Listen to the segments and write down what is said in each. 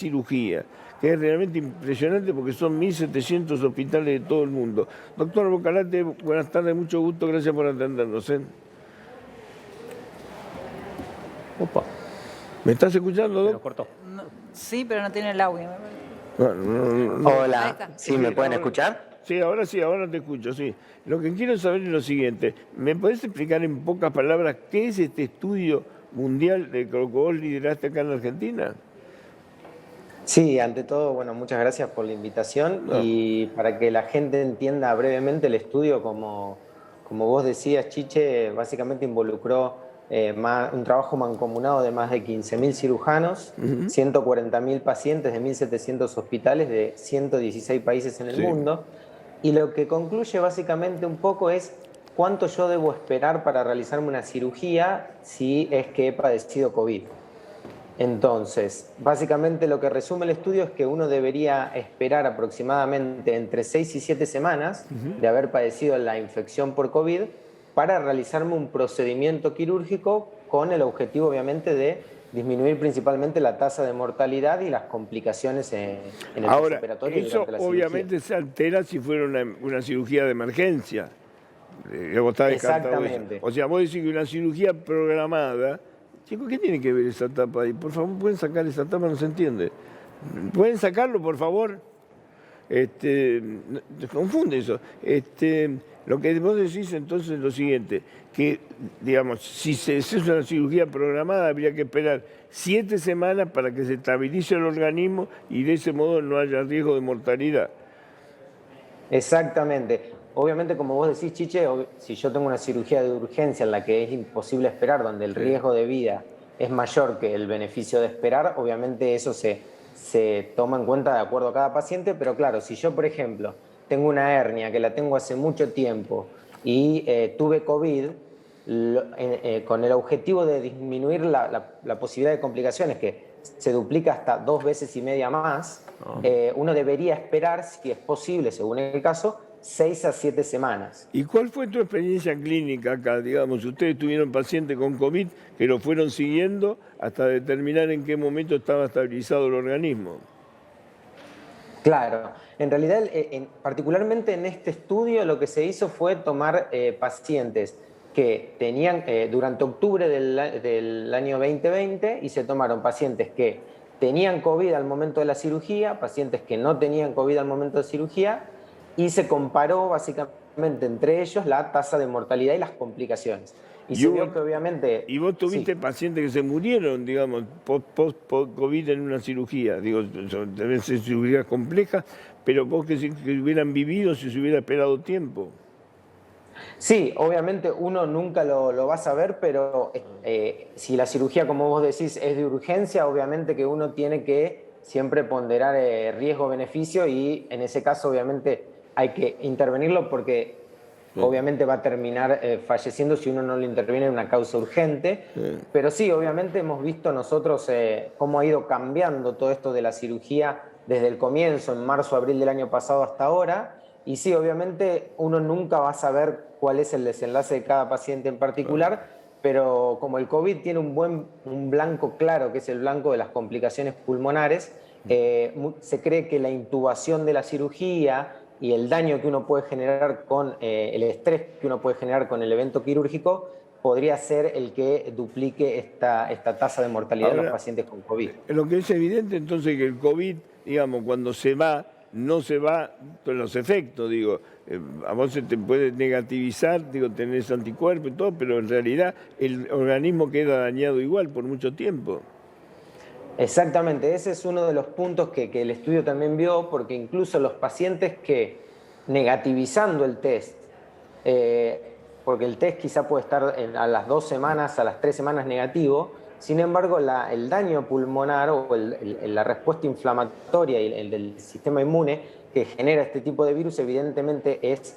cirugía, que es realmente impresionante porque son 1.700 hospitales de todo el mundo. Doctor Bocalate, buenas tardes, mucho gusto, gracias por atendernos. Opa. ¿Me estás escuchando, Doc? Cortó. No, sí, pero no tiene el audio. No. Ahí Hola, está. ¿sí me pueden escuchar? Sí, ahora te escucho, sí. Lo que quiero saber es lo siguiente. ¿Me podés explicar en pocas palabras qué es este estudio mundial de que vos lideraste acá en Argentina? Sí, ante todo, bueno, muchas gracias por la invitación No. y para que la gente entienda brevemente el estudio, como vos decías, Chiche, básicamente involucró un trabajo mancomunado de más de 15.000 cirujanos, 140.000 pacientes de 1.700 hospitales de 116 países en el mundo, y lo que concluye básicamente un poco es cuánto yo debo esperar para realizarme una cirugía si es que he padecido COVID. Entonces, básicamente lo que resume el estudio es que uno debería esperar aproximadamente entre 6 y 7 semanas de haber padecido la infección por COVID para realizarme un procedimiento quirúrgico con el objetivo, obviamente, de disminuir principalmente la tasa de mortalidad y las complicaciones en el postoperatorio y eso durante la cirugía. obviamente se altera si fuera una cirugía de emergencia. Está descartado eso. Exactamente. O sea, vos decís que una cirugía programada. Chicos, ¿qué tiene que ver esa tapa ahí? Por favor, ¿pueden sacar esa tapa? No se entiende. ¿Pueden sacarlo, por favor? Confunde eso. Lo que vos decís entonces es lo siguiente, que, digamos, si se hace una cirugía programada, habría que esperar 7 semanas para que se estabilice el organismo y de ese modo no haya riesgo de mortalidad. Exactamente. Obviamente, como vos decís, Chiche, si yo tengo una cirugía de urgencia en la que es imposible esperar, donde el riesgo de vida es mayor que el beneficio de esperar, obviamente eso se toma en cuenta de acuerdo a cada paciente, pero claro, si yo, por ejemplo, tengo una hernia que la tengo hace mucho tiempo y tuve COVID, con el objetivo de disminuir la posibilidad de complicaciones, que se duplica hasta 2 veces y media más, uno debería esperar, si es posible, según el caso, 6 a 7 semanas. ¿Y cuál fue tu experiencia clínica acá? Digamos, ustedes tuvieron pacientes con COVID que lo fueron siguiendo hasta determinar en qué momento estaba estabilizado el organismo. Claro, en realidad, particularmente en este estudio, lo que se hizo fue tomar pacientes que tenían durante octubre del año 2020 y se tomaron pacientes que tenían COVID al momento de la cirugía, pacientes que no tenían COVID al momento de cirugía, y se comparó básicamente entre ellos la tasa de mortalidad y las complicaciones. Y se vio que obviamente... ¿Y vos tuviste pacientes que se murieron, digamos, post-COVID en una cirugía? Digo, deben ser cirugías complejas, pero vos que hubieran vivido si se hubiera esperado tiempo. Sí, obviamente uno nunca lo va a saber, pero si la cirugía, como vos decís, es de urgencia, obviamente que uno tiene que siempre ponderar riesgo-beneficio y en ese caso obviamente hay que intervenirlo porque obviamente va a terminar falleciendo si uno no lo interviene en una causa urgente. Pero sí, obviamente hemos visto nosotros cómo ha ido cambiando todo esto de la cirugía desde el comienzo, en marzo, abril del año pasado hasta ahora. Y sí, obviamente uno nunca va a saber cuál es el desenlace de cada paciente en particular, pero como el COVID tiene un blanco claro, que es el blanco de las complicaciones pulmonares, se cree que la intubación de la cirugía y el daño que uno puede generar con el estrés que uno puede generar con el evento quirúrgico podría ser el que duplique esta tasa de mortalidad en los pacientes con COVID. Lo que es evidente entonces que el COVID, digamos, cuando se va, no se va con los efectos, digo, a vos se te puede negativizar, digo, tenés anticuerpos y todo, pero en realidad el organismo queda dañado igual por mucho tiempo. Exactamente, ese es uno de los puntos que el estudio también vio, porque incluso los pacientes que negativizando el test, porque el test quizá puede estar a las 2 semanas, a las 3 semanas negativo, sin embargo el daño pulmonar o la respuesta inflamatoria y el del sistema inmune que genera este tipo de virus evidentemente es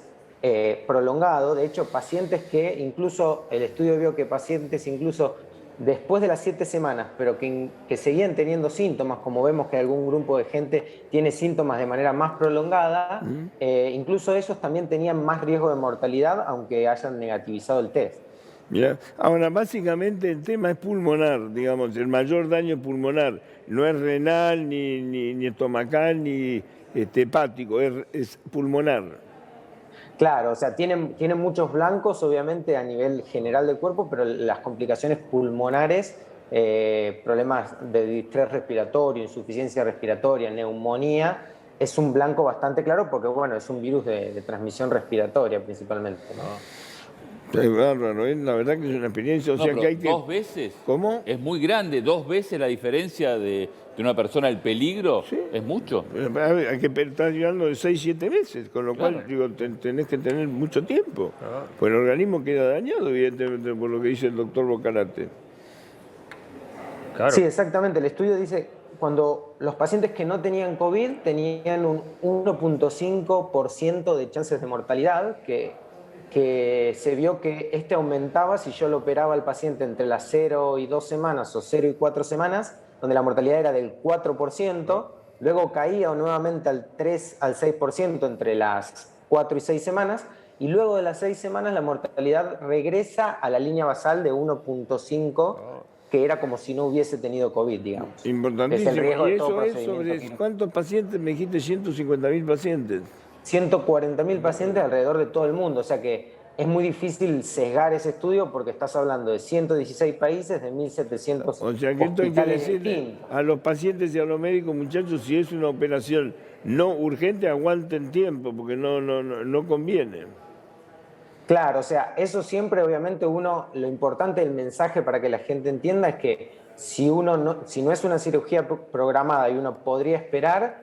prolongado. De hecho, pacientes que incluso, el estudio vio que pacientes incluso después de las 7 semanas, pero que seguían teniendo síntomas, como vemos que algún grupo de gente tiene síntomas de manera más prolongada, incluso ellos también tenían más riesgo de mortalidad, aunque hayan negativizado el test. Mirá. Ahora, básicamente el tema es pulmonar, digamos, el mayor daño pulmonar. No es renal, ni estomacal, ni hepático, es pulmonar. Claro, o sea, tienen muchos blancos, obviamente, a nivel general del cuerpo, pero las complicaciones pulmonares, problemas de distrés respiratorio, insuficiencia respiratoria, neumonía, es un blanco bastante claro porque, bueno, es un virus de transmisión respiratoria principalmente, ¿no? Es bárbaro, ¿eh? La verdad que es una experiencia, o No, sea pero que hay que... 2 veces. ¿Cómo? Es muy grande, 2 veces la diferencia de una persona, el peligro, Sí. es mucho. A ver, hay que estar llegando de 6, 7 meses, con lo Claro. cual digo, tenés que tener mucho tiempo. Pues el organismo queda dañado, evidentemente, por lo que dice el doctor Bocarate. Claro. Sí, exactamente. El estudio dice cuando los pacientes que no tenían COVID tenían un 1.5% de chances de mortalidad, que se vio que este aumentaba si yo lo operaba al paciente entre las 0 y 2 semanas o 0 y 4 semanas, donde la mortalidad era del 4%, luego caía nuevamente al 3 al 6% entre las 4 y 6 semanas, y luego de las 6 semanas la mortalidad regresa a la línea basal de 1.5%, que era como si no hubiese tenido COVID, digamos. Importantísimo. Es el riesgo Y de todo eso es procedimiento sobre quirúrgico. cuántos pacientes, me dijiste 150.000 pacientes. 140.000 pacientes alrededor de todo el mundo, o sea que es muy difícil sesgar ese estudio porque estás hablando de 116 países, de 1.700 O sea que esto hay que hospitales decirle distintos. a los pacientes y a los médicos, muchachos, si es una operación no urgente, aguanten tiempo, porque no conviene. Claro, o sea, eso siempre obviamente lo importante del mensaje para que la gente entienda es que si no es una cirugía programada y uno podría esperar,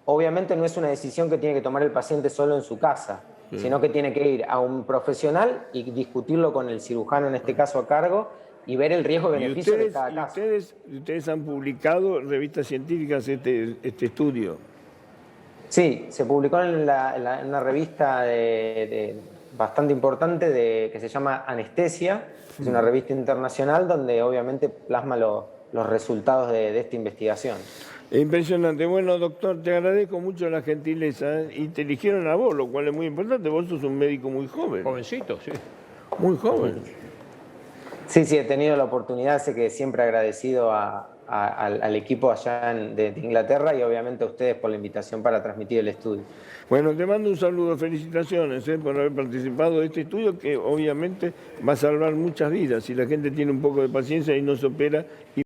obviamente no es una decisión que tiene que tomar el paciente solo en su casa, sino que tiene que ir a un profesional y discutirlo con el cirujano, en este caso a cargo, y ver el riesgo-beneficio de cada caso. Ustedes han publicado en revistas científicas este estudio. Sí, se publicó en una revista bastante importante que se llama Anestesia, es una revista internacional donde obviamente plasma los resultados de esta investigación. Impresionante. Bueno, doctor, te agradezco mucho la gentileza, y te eligieron a vos, lo cual es muy importante. Vos sos un médico muy joven. Jovencito, sí. Muy joven. Sí, he tenido la oportunidad, sé que siempre agradecido al equipo allá de Inglaterra y obviamente a ustedes por la invitación para transmitir el estudio. Bueno, te mando un saludo, felicitaciones por haber participado de este estudio que obviamente va a salvar muchas vidas si la gente tiene un poco de paciencia y no se opera.